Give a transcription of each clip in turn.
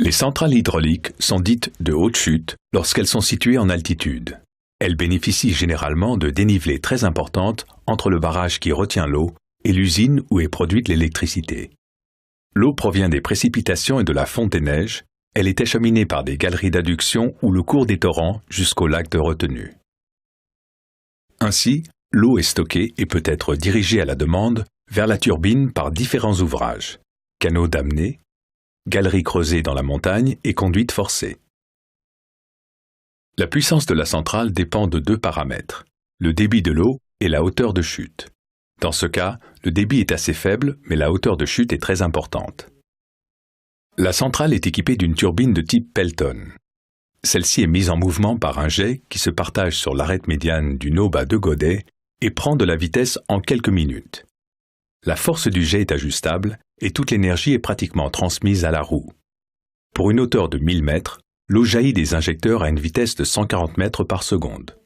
Les centrales hydrauliques sont dites de haute chute lorsqu'elles sont situées en altitude. Elles bénéficient généralement de dénivelées très importantes entre le barrage qui retient l'eau et l'usine où est produite l'électricité. L'eau provient des précipitations et de la fonte des neiges. Elle est acheminée par des galeries d'adduction ou le cours des torrents jusqu'au lac de retenue. Ainsi, l'eau est stockée et peut être dirigée à la demande vers la turbine par différents ouvrages, canaux d'amener, galeries creusées dans la montagne et conduites forcées. La puissance de la centrale dépend de deux paramètres, le débit de l'eau et la hauteur de chute. Dans ce cas, le débit est assez faible, mais la hauteur de chute est très importante. La centrale est équipée d'une turbine de type Pelton. Celle-ci est mise en mouvement par un jet qui se partage sur l'arête médiane d'une aube à 2 godets et prend de la vitesse en quelques minutes. La force du jet est ajustable et toute l'énergie est pratiquement transmise à la roue. Pour une hauteur de 1000 mètres, l'eau jaillit des injecteurs à une vitesse de 140 mètres par seconde.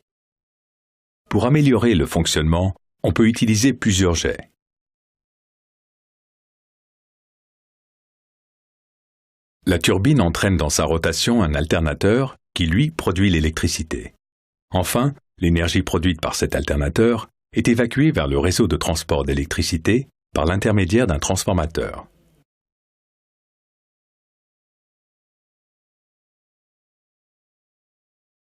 Pour améliorer le fonctionnement, on peut utiliser plusieurs jets. La turbine entraîne dans sa rotation un alternateur qui, lui, produit l'électricité. Enfin, l'énergie produite par cet alternateur est évacuée vers le réseau de transport d'électricité par l'intermédiaire d'un transformateur.